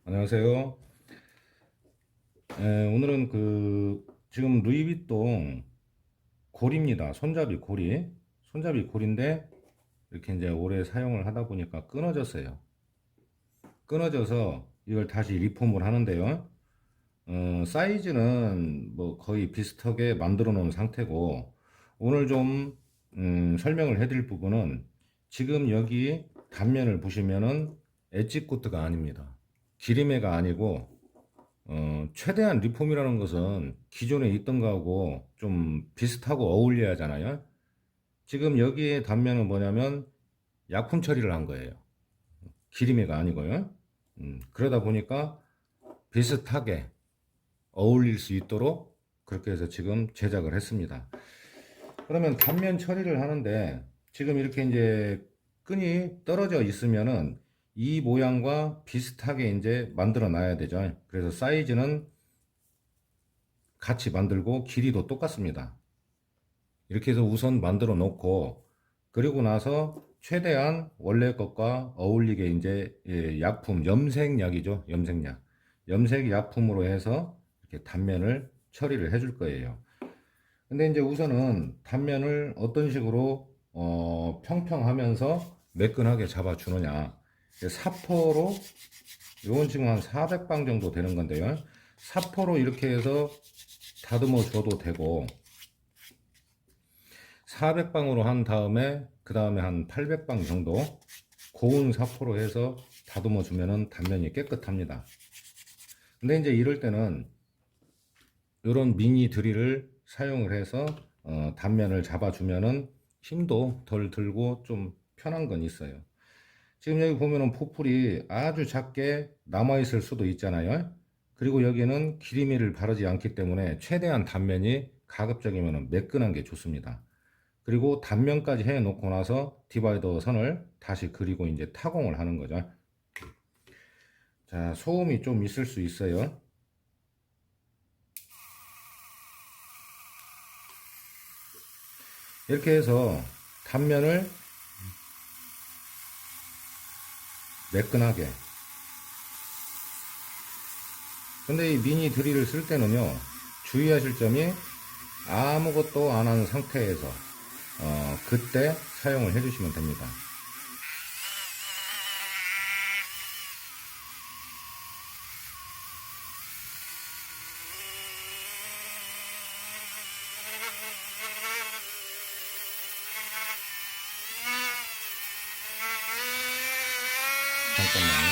안녕하세요. 오늘은 지금 루이비통 고리입니다. 손잡이 고리. 손잡이 고리인데 이렇게 이제 오래 사용을 하다 보니까 끊어졌어요. 끊어져서 이걸 다시 리폼을 하는데요. 사이즈는 뭐 거의 비슷하게 만들어 놓은 상태고, 오늘 좀 설명을 해드릴 부분은 지금 여기 단면을 보시면은 엣지코트가 아닙니다. 기리매가 아니고, 최대한 리폼이라는 것은 기존에 있던 거하고 좀 비슷하고 어울려야 하잖아요. 지금 여기에 단면은 뭐냐면 약품 처리를 한 거예요. 기리매가 아니고요. 그러다 보니까 비슷하게 어울릴 수 있도록 그렇게 해서 지금 제작을 했습니다. 그러면 단면 처리를 하는데 지금 이렇게 이제 끈이 떨어져 있으면은 이 모양과 비슷하게 이제 만들어 놔야 되죠. 그래서 사이즈는 같이 만들고 길이도 똑같습니다. 이렇게 해서 우선 만들어 놓고 그리고 나서 최대한 원래 것과 어울리게 이제 약품 염색약이죠. 염색약. 염색 약품으로 해서 이렇게 단면을 처리를 해줄 거예요. 근데 이제 우선은 단면을 어떤 식으로 평평하면서 매끈하게 잡아주느냐. 사포로 요건 지금 한 400방 정도 되는 건데요. 사포로 이렇게 해서 다듬어 줘도 되고 400방으로 한 다음에 그 다음에 한 800방 정도 고운 사포로 해서 다듬어 주면은 단면이 깨끗합니다. 근데 이제 이럴 때는 이런 미니 드릴을 사용을 해서 단면을 잡아주면은 힘도 덜 들고 좀 편한 건 있어요. 지금 여기 보면은 포풀이 아주 작게 남아 있을 수도 있잖아요. 그리고 여기는 기리미를 바르지 않기 때문에 최대한 단면이 가급적이면 매끈한 게 좋습니다. 그리고 단면까지 해 놓고 나서 디바이더 선을 다시 그리고 이제 타공을 하는 거죠. 자, 소음이 좀 있을 수 있어요. 이렇게 해서 단면을 매끈하게. 근데 이 미니 드릴을 쓸 때는요, 주의하실 점이 아무것도 안 한 상태에서 그때 사용을 해주시면 됩니다. 잠깐만요.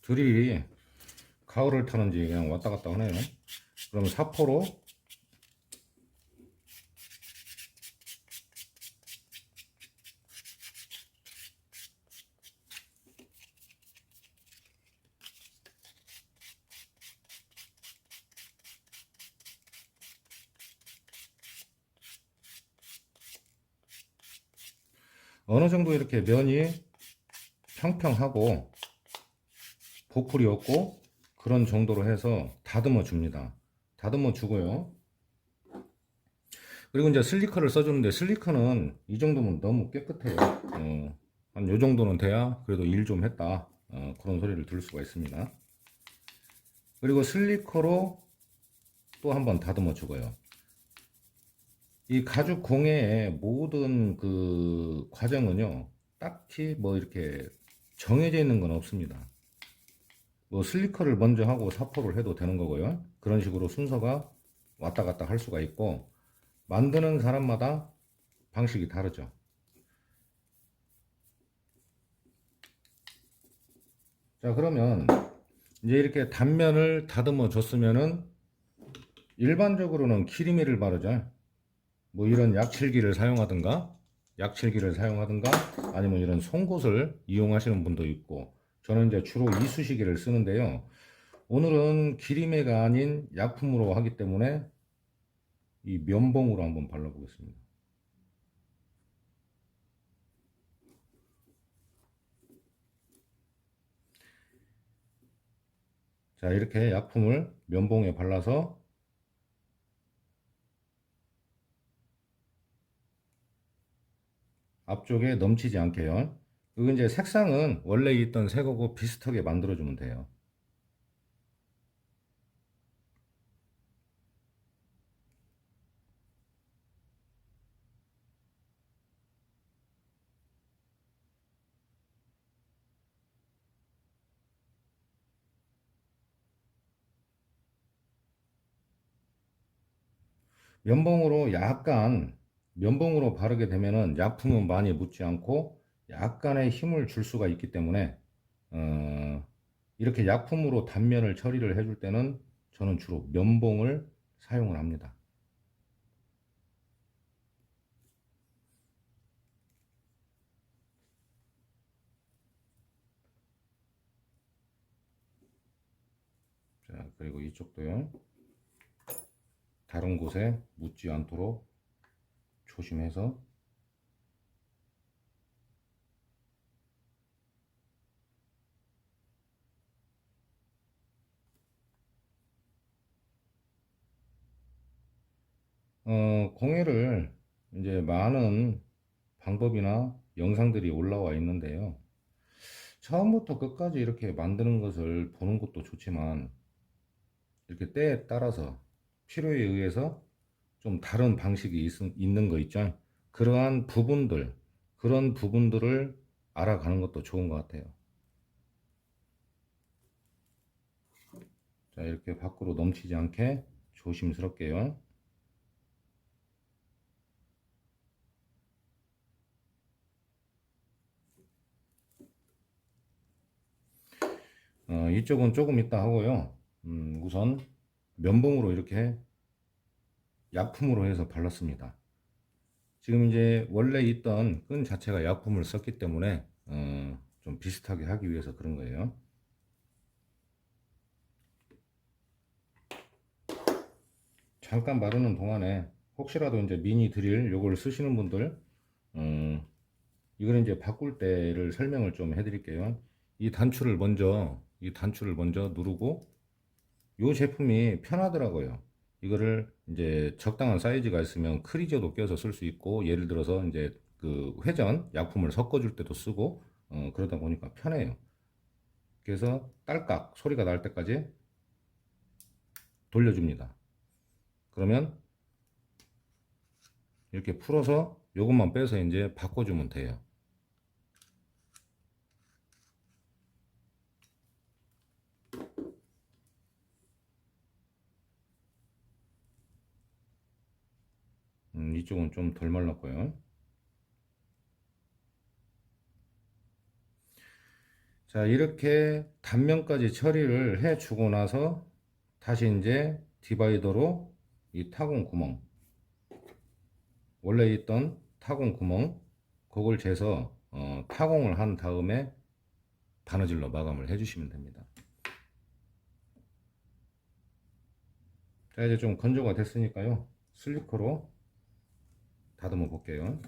드릴이 가을을 타는지 그냥 왔다 갔다 하네요. 그럼 사포로 어느 정도 이렇게 면이 평평하고 보풀이 없고 그런 정도로 해서 다듬어 줍니다. 다듬어 주고요. 그리고 이제 슬리커를 써주는데 슬리커는 이 정도면 너무 깨끗해요. 한 요 정도는 돼야 그래도 일 좀 했다. 그런 소리를 들을 수가 있습니다. 그리고 슬리커로 또 한번 다듬어 주고요. 이 가죽 공예의 모든 그 과정은요, 딱히 뭐 이렇게 정해져 있는 건 없습니다. 뭐 슬리커를 먼저 하고 사포를 해도 되는 거고요. 그런 식으로 순서가 왔다 갔다 할 수가 있고, 만드는 사람마다 방식이 다르죠. 자, 그러면 이제 이렇게 단면을 다듬어 줬으면은 일반적으로는 키리미를 바르죠. 뭐 이런 약칠기를 사용하든가 아니면 이런 송곳을 이용하시는 분도 있고, 저는 이제 주로 이쑤시개를 쓰는데요. 오늘은 기리매가 아닌 약품으로 하기 때문에 이 면봉으로 한번 발라보겠습니다. 자, 이렇게 약품을 면봉에 발라서 앞쪽에 넘치지 않게요. 그리고 이제 색상은 원래 있던 색하고 비슷하게 만들어주면 돼요. 면봉으로 약간, 면봉으로 바르게 되면은 약품은 많이 묻지 않고 약간의 힘을 줄 수가 있기 때문에 이렇게 약품으로 단면을 처리를 해줄 때는 저는 주로 면봉을 사용을 합니다. 자, 그리고 이쪽도요. 다른 곳에 묻지 않도록 조심해서. 공예를 이제 많은 방법이나 영상들이 올라와 있는데요. 처음부터 끝까지 이렇게 만드는 것을 보는 것도 좋지만 이렇게 때에 따라서 필요에 의해서 좀 다른 방식이 있는 거 있죠. 그러한 부분들, 그런 부분들을 알아가는 것도 좋은 것 같아요. 자, 이렇게 밖으로 넘치지 않게 조심스럽게요. 이쪽은 조금 있다 하고요. 우선 면봉으로 이렇게 약품으로 해서 발랐습니다. 지금 이제 원래 있던 끈 자체가 약품을 썼기 때문에 좀 비슷하게 하기 위해서 그런 거예요. 잠깐 바르는 동안에 혹시라도 이제 미니 드릴 요걸 쓰시는 분들 이거는 이제 바꿀 때를 설명을 좀 해드릴게요. 이 단추를 먼저 누르고 이 제품이 편하더라고요. 이거를 이제 적당한 사이즈가 있으면 크리저도 껴서 쓸 수 있고, 예를 들어서 이제 그 회전 약품을 섞어줄 때도 쓰고, 그러다 보니까 편해요. 그래서 딸깍 소리가 날 때까지 돌려줍니다. 그러면 이렇게 풀어서 요것만 빼서 이제 바꿔주면 돼요. 이쪽은 좀 덜 말랐고요. 자, 이렇게 단면까지 처리를 해 주고 나서 다시 이제 디바이더로 이 타공 구멍, 원래 있던 타공 구멍, 그걸 재서 타공을 한 다음에 바느질로 마감을 해주시면 됩니다. 자, 이제 좀 건조가 됐으니까요. 슬리커로 다듬어 볼게요.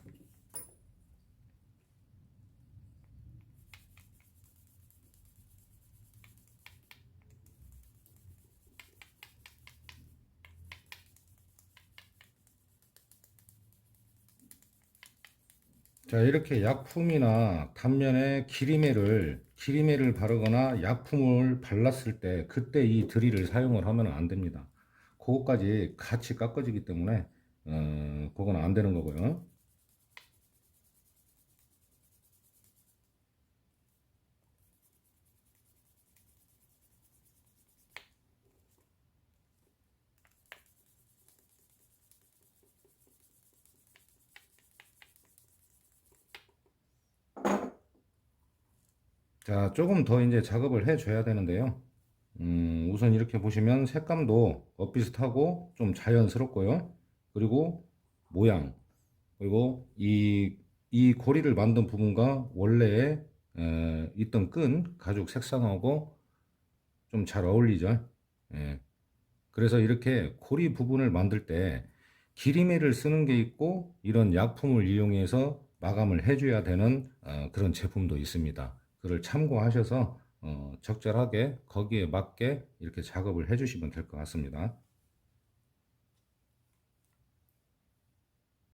자, 이렇게 약품이나 단면에 기리매를 바르거나 약품을 발랐을 때 그때 이 드릴을 사용을 하면 안 됩니다. 그거까지 같이 깎아지기 때문에 그건 안 되는 거고요. 자, 조금 더 이제 작업을 해 줘야 되는데요. 우선 이렇게 보시면 색감도 비슷하고 좀 자연스럽고요. 그리고 모양, 그리고 이 고리를 만든 부분과 원래의 있던 끈 가죽 색상하고 좀 잘 어울리죠. 예. 그래서 이렇게 고리 부분을 만들 때 기리매를 쓰는 게 있고 이런 약품을 이용해서 마감을 해줘야 되는 그런 제품도 있습니다. 그걸 참고하셔서 적절하게 거기에 맞게 이렇게 작업을 해주시면 될 것 같습니다.